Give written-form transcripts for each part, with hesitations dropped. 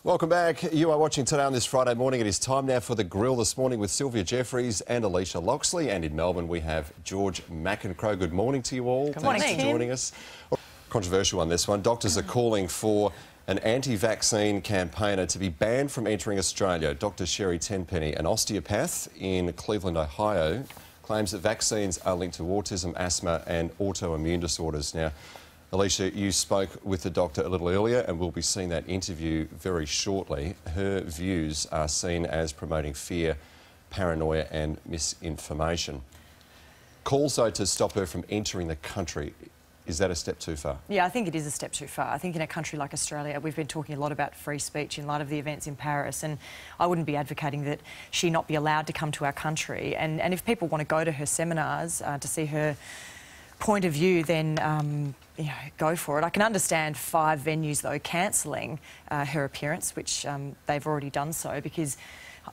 Welcome back. You are watching Today on this Friday morning. It is time now for The Grill this morning with Sylvia Jeffries and Alicia Loxley. And in Melbourne, we have George McEncrow. Good morning to you all. Good morning. Thanks for joining us. Controversial on this one. Doctors are calling for an anti-vaccine campaigner to be banned from entering Australia. Dr. Sherry Tenpenny, an osteopath in Cleveland, Ohio, claims that vaccines are linked to autism, asthma and autoimmune disorders. Now, Alicia, you spoke with the doctor a little earlier and we'll be seeing that interview very shortly. Her views are seen as promoting fear, paranoia and misinformation. Calls, though, to stop her from entering the country. Is that a step too far? Yeah, I think it is a step too far. I think in a country like Australia, we've been talking a lot about free speech in light of the events in Paris, and I wouldn't be advocating that she not be allowed to come to our country. And if people want to go to her seminars to see her point of view, then go for it. I can understand 5 venues, though, cancelling her appearance, which they've already done so, because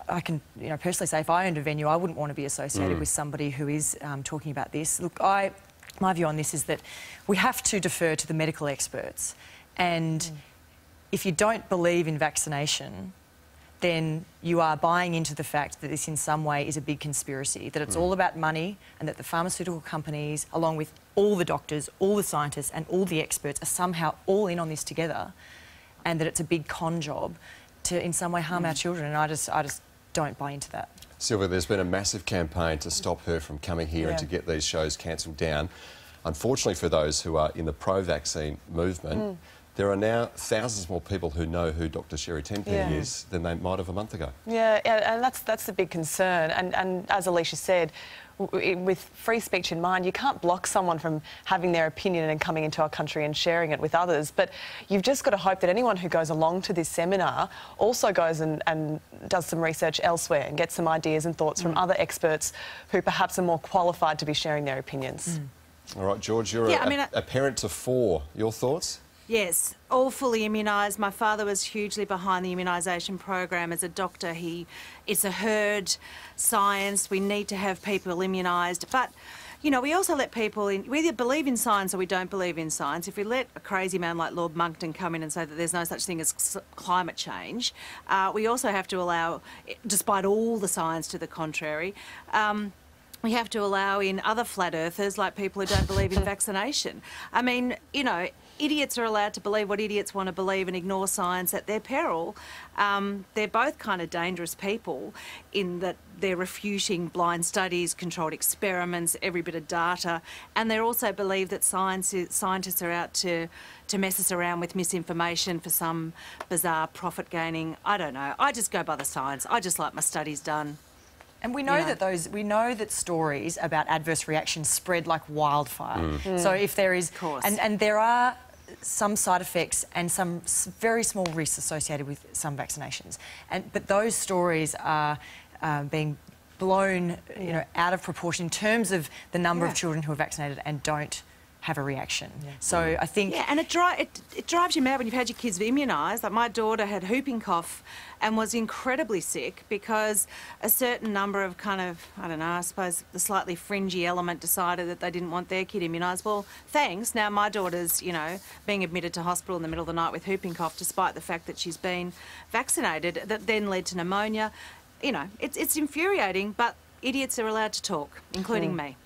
I can personally say if I owned a venue, I wouldn't want to be associated with somebody who is talking about this. Look, my view on this is that we have to defer to the medical experts, and if you don't believe in vaccination, then you are buying into the fact that this in some way is a big conspiracy, that it's all about money and that the pharmaceutical companies, along with all the doctors, all the scientists and all the experts are somehow all in on this together, and that it's a big con job to in some way harm our children, and I just don't buy into that. Sylvia, there's been a massive campaign to stop her from coming here and to get these shows cancelled down. Unfortunately for those who are in the pro-vaccine movement, there are now thousands more people who know who Dr. Sherry Tenpenny is than they might have a month ago. Yeah, and that's the big concern. And as Alicia said, with free speech in mind, you can't block someone from having their opinion and coming into our country and sharing it with others. But you've just got to hope that anyone who goes along to this seminar also goes and does some research elsewhere and gets some ideas and thoughts from other experts who perhaps are more qualified to be sharing their opinions. All right, George, you're a parent to 4. Your thoughts? Yes, all fully immunised. My father was hugely behind the immunisation program. As a doctor, it's a herd science. We need to have people immunised. But, we also let people in. We either believe in science or we don't believe in science. If we let a crazy man like Lord Monckton come in and say that there's no such thing as climate change, we also have to allow, despite all the science to the contrary, we have to allow in other flat earthers, like people who don't believe in vaccination. I mean, idiots are allowed to believe what idiots want to believe and ignore science at their peril. They're both kind of dangerous people in that they're refuting blind studies, controlled experiments, every bit of data, and they also believe that scientists are out to mess us around with misinformation for some bizarre profit-gaining. I don't know. I just go by the science. I just like my studies done. And we know that stories about adverse reactions spread like wildfire. So if there is, and there are some side effects and some very small risks associated with some vaccinations, but those stories are being blown, out of proportion in terms of the number of children who are vaccinated and don't have a reaction. So I think... Yeah, and it drives you mad when you've had your kids immunised. Like, my daughter had whooping cough and was incredibly sick because a certain number of I suppose the slightly fringy element decided that they didn't want their kid immunised. Well, thanks. Now my daughter's, being admitted to hospital in the middle of the night with whooping cough despite the fact that she's been vaccinated. That then led to pneumonia. It's infuriating, but idiots are allowed to talk, including me.